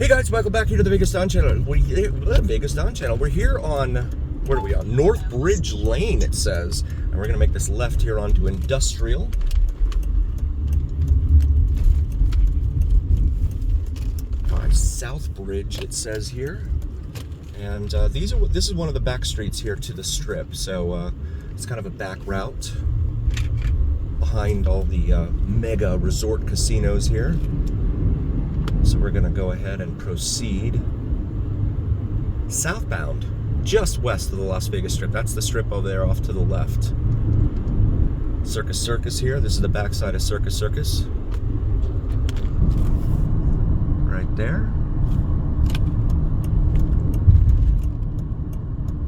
Hey guys, Michael back here to the Vegas Don channel. Vegas Don channel. We're here on, where are we on? North Bridge Lane, it says. And we're gonna make this left here onto Industrial. By South Bridge, it says here. And this is one of the back streets here to the Strip. So it's kind of a back route behind all the mega resort casinos here. So we're going to go ahead and proceed southbound, just west of the Las Vegas Strip. That's the Strip over there off to the left. Circus here. This is the backside of Circus. Right there.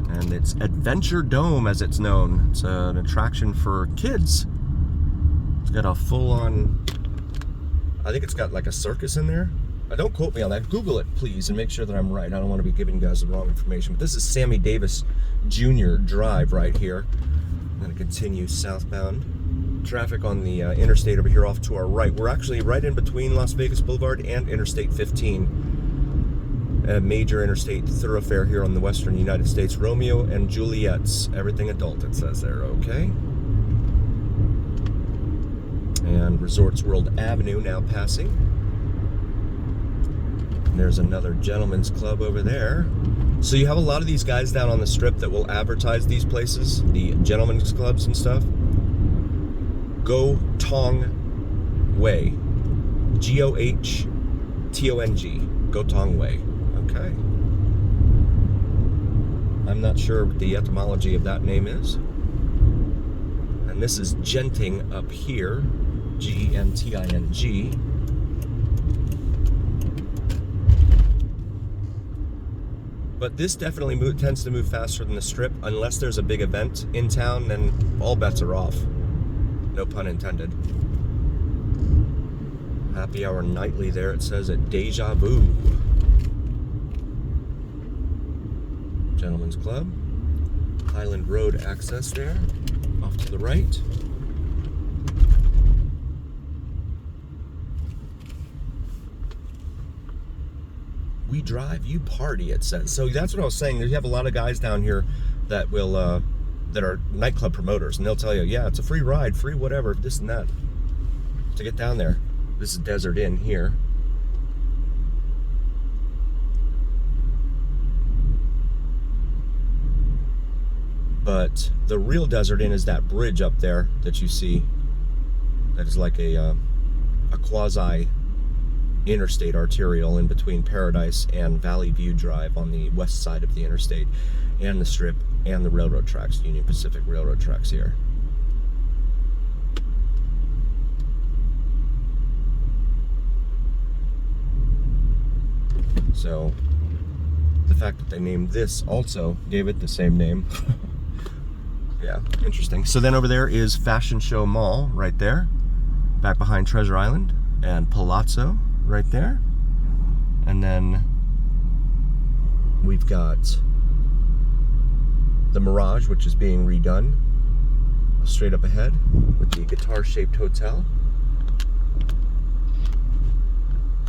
And it's Adventure Dome, as it's known. It's an attraction for kids. It's got a full-on, I think it's got like a circus in there. Don't quote me on that. Google it, please, and make sure that I'm right. I don't want to be giving you guys the wrong information. But this is Sammy Davis Jr. Drive right here. I'm going to continue southbound. Traffic on the interstate over here off to our right. We're actually right in between Las Vegas Boulevard and Interstate 15. A major interstate thoroughfare here on the western United States. Romeo and Juliet's. Everything adult, it says there, okay? And Resorts World Avenue now passing. There's another gentleman's club over there. So you have a lot of these guys down on the Strip that will advertise these places, the gentlemen's clubs and stuff. Go Tong Way. Gohtong. Go Tong Way. Okay. I'm not sure what the etymology of that name is. And this is Genting up here. Genting. But this definitely tends to move faster than the Strip. Unless there's a big event in town, then all bets are off. No pun intended. Happy hour nightly there, it says at Deja Vu. Gentlemen's Club. Highland Road access there. Off to the right. We drive, you party, it says. So that's what I was saying. You have a lot of guys down here that will, that are nightclub promoters, and they'll tell you, yeah, it's a free ride, free whatever, this and that, to get down there. This is Desert Inn here. But the real Desert Inn is that bridge up there that you see. That is like a quasi interstate arterial in between Paradise and Valley View Drive on the west side of the interstate, and the Strip and the railroad tracks, Union Pacific Railroad tracks here. So the fact that they named this also gave it the same name. Yeah, interesting. So then over there is Fashion Show Mall right there, back behind Treasure Island, and Palazzo right there. And then we've got the Mirage, which is being redone straight up ahead with the guitar-shaped hotel.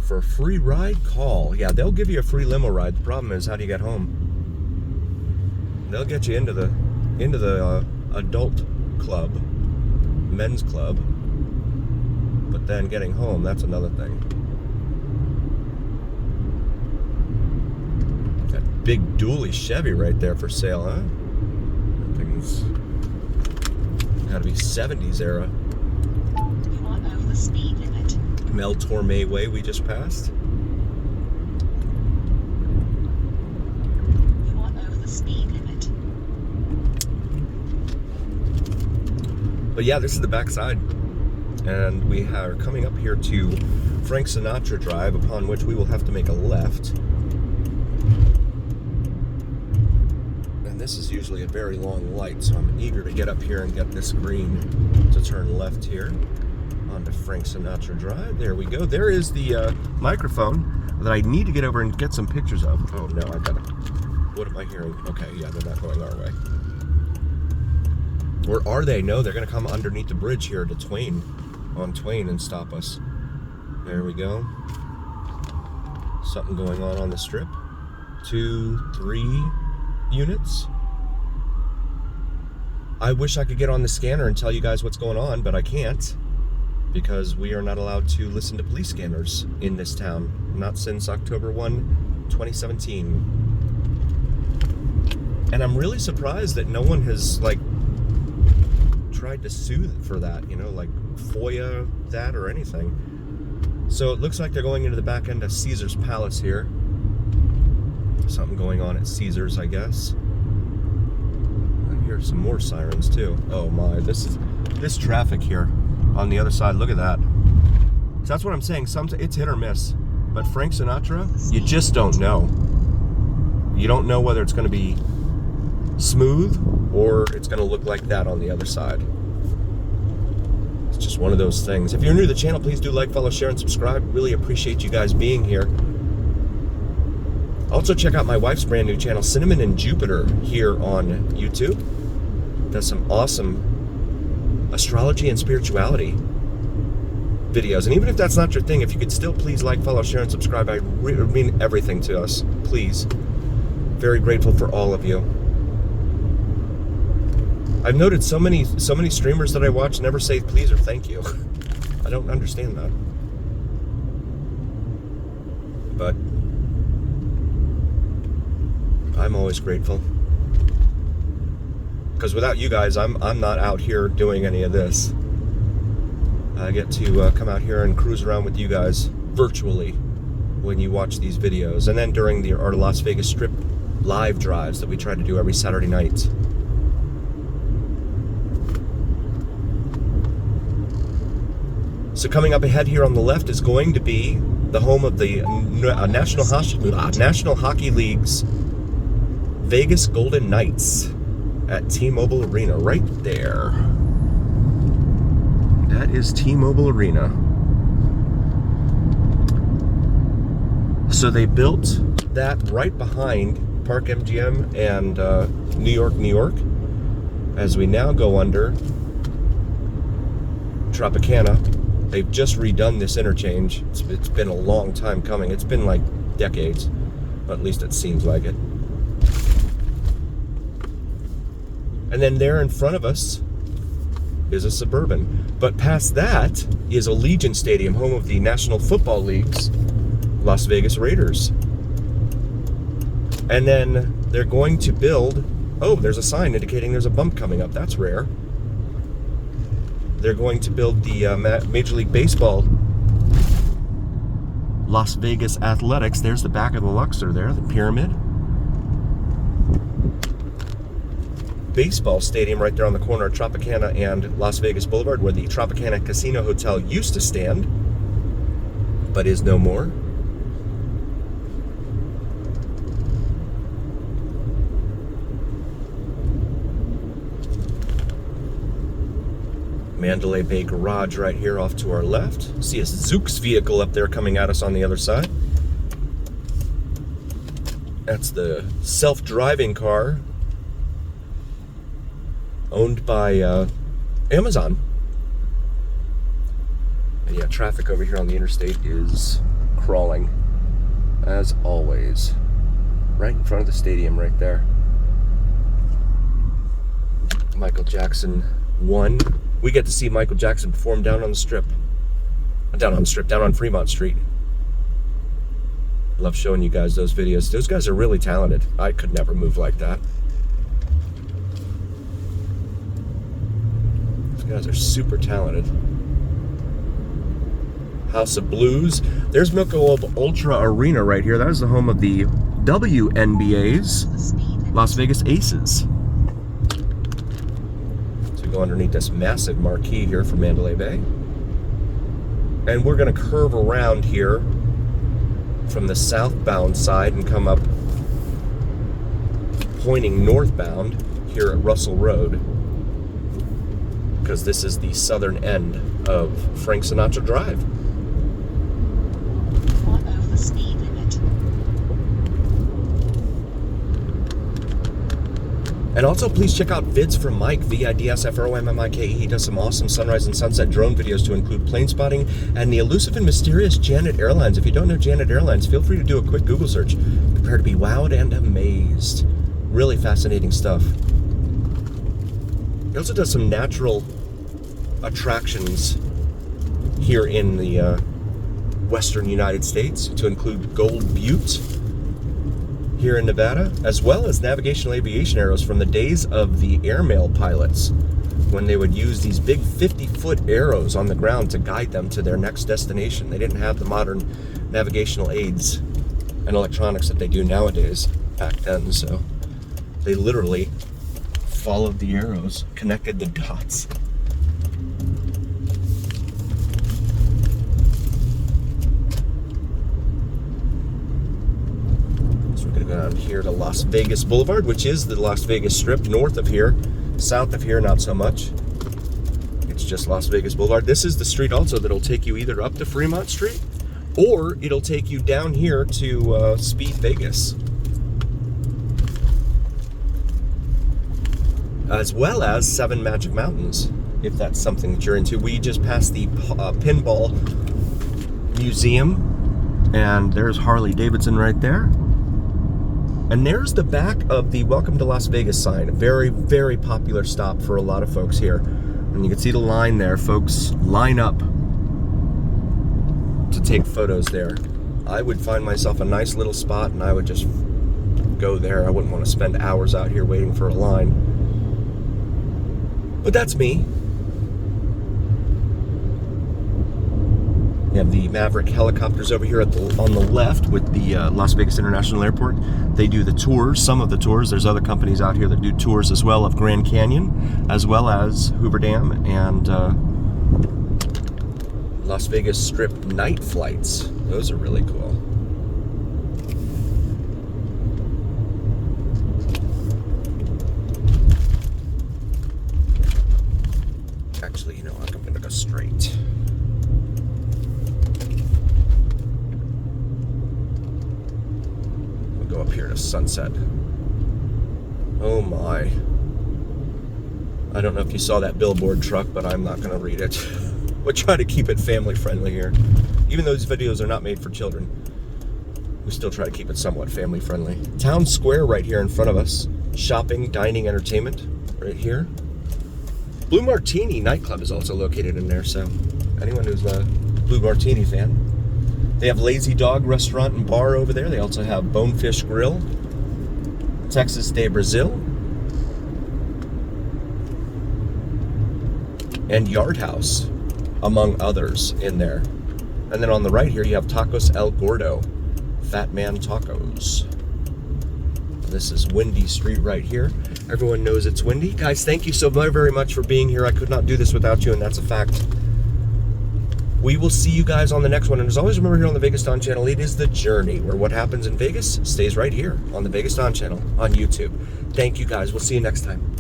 For a free ride, call. Yeah, they'll give you a free limo ride. The problem is, how do you get home? They'll get you into the adult club, men's club, but then getting home, that's another thing. That big dually Chevy right there for sale, huh? That thing's gotta be 70s era. You are over the speed limit. Mel Torme Way we just passed. You are over the speed limit. But yeah, this is the backside. And we are coming up here to Frank Sinatra Drive, upon which we will have to make a left. And this is usually a very long light, so I'm eager to get up here and get this green to turn left here onto Frank Sinatra Drive. There we go. There is the microphone that I need to get over and get some pictures of. Oh no, I gotta. What am I hearing? Okay, yeah, they're not going our way. Or are they? No, they're gonna come underneath the bridge here to Twain, on Twain, and stop us. There we go. Something going on the strip. 2, 3 units. I wish I could get on the scanner and tell you guys what's going on, but I can't, because we are not allowed to listen to police scanners in this town. Not since October 1, 2017. And I'm really surprised that no one has, like, tried to sue for that, you know, like FOIA that or anything. So it looks like they're going into the back end of Caesar's Palace here. Something going on at Caesar's, I guess. I hear some more sirens too. Oh my, this traffic here on the other side, look at that. So that's what I'm saying, it's hit or miss. But Frank Sinatra, you just don't know. You don't know whether it's going to be smooth or it's going to look like that on the other side. It's just one of those things. If you're new to the channel, please do like, follow, share, and subscribe. Really appreciate you guys being here. Also check out my wife's brand new channel, Cinnamon and Jupiter, here on YouTube. Does some awesome astrology and spirituality videos. And even if that's not your thing, if you could still please like, follow, share, and subscribe, I mean everything to us. Please. Very grateful for all of you. I've noted so many streamers that I watch never say please or thank you. I don't understand that. But I'm always grateful. Because without you guys, I'm not out here doing any of this. I get to come out here and cruise around with you guys virtually when you watch these videos. And then during our Las Vegas Strip live drives that we try to do every Saturday night. So coming up ahead here on the left is going to be the home of the National Hockey League's Vegas Golden Knights at T-Mobile Arena, right there. That is T-Mobile Arena. So they built that right behind Park MGM and New York, as we now go under Tropicana. They've just redone this interchange. It's been a long time coming. It's been like decades, but at least it seems like it. And then there in front of us is a Suburban. But past that is Allegiant Stadium, home of the National Football League's Las Vegas Raiders. And then they're going to build, oh, there's a sign indicating there's a bump coming up. That's rare. They're going to build the Major League Baseball Las Vegas Athletics. There's the back of the Luxor there, the pyramid. Baseball stadium right there on the corner of Tropicana and Las Vegas Boulevard, where the Tropicana Casino Hotel used to stand, but is no more. Mandalay Bay Garage right here off to our left. See a Zooks vehicle up there coming at us on the other side. That's the self-driving car owned by Amazon. And yeah, traffic over here on the interstate is crawling, as always. Right in front of the stadium right there. Michael Jackson won. We get to see Michael Jackson perform down on Fremont Street. Love showing you guys those videos. Those guys are really talented. I could never move like that. Those guys are super talented. House of Blues. There's Michelob Ultra Arena right here. That is the home of the WNBA's Las Vegas Aces. Go underneath this massive marquee here for Mandalay Bay. And we're going to curve around here from the southbound side and come up pointing northbound here at Russell Road, because this is the southern end of Frank Sinatra Drive. One over the speed limit. And also, please check out vids from Mike, VIDSFROMMIKE. He does some awesome sunrise and sunset drone videos to include plane spotting and the elusive and mysterious Janet Airlines. If you don't know Janet Airlines, feel free to do a quick Google search. Prepare to be wowed and amazed. Really fascinating stuff. He also does some natural attractions here in the western United States, to include Gold Butte here in Nevada, as well as navigational aviation arrows from the days of the airmail pilots, when they would use these big 50-foot arrows on the ground to guide them to their next destination. They didn't have the modern navigational aids and electronics that they do nowadays back then, so they literally followed the arrows, connected the dots. Down here to Las Vegas Boulevard, which is the Las Vegas Strip. North of here, south of here, not so much. It's just Las Vegas Boulevard. This is the street also that'll take you either up to Fremont Street, or it'll take you down here to Speed Vegas, as well as Seven Magic Mountains, if that's something that you're into. We just passed the Pinball Museum, and there's Harley Davidson right there. And there's the back of the Welcome to Las Vegas sign. A very, very popular stop for a lot of folks here. And you can see the line there. Folks line up to take photos there. I would find myself a nice little spot and I would just go there. I wouldn't want to spend hours out here waiting for a line. But that's me. We have the Maverick helicopters over here on the left with the Las Vegas International Airport. They do the tours, some of the tours. There's other companies out here that do tours as well of Grand Canyon, as well as Hoover Dam and Las Vegas Strip night flights. Those are really cool. Actually, you know what? I'm going to go straight. Go up here to Sunset. Oh my. I don't know if you saw that billboard truck, but I'm not going to read it. We'll try to keep it family friendly here. Even though these videos are not made for children, we still try to keep it somewhat family friendly. Town Square right here in front of us. Shopping, dining, entertainment right here. Blue Martini nightclub is also located in there, so anyone who's a Blue Martini fan. They have Lazy Dog Restaurant and Bar over there. They also have Bonefish Grill, Texas de Brazil, and Yard House, among others in there. And then on the right here, you have Tacos El Gordo, Fat Man Tacos. This is Windy Street right here. Everyone knows it's windy. Guys, thank you so very, very much for being here. I could not do this without you, and that's a fact. We will see you guys on the next one. And as always, remember here on the Vegas Dawn channel, it is the journey where what happens in Vegas stays right here on the Vegas Dawn channel on YouTube. Thank you guys. We'll see you next time.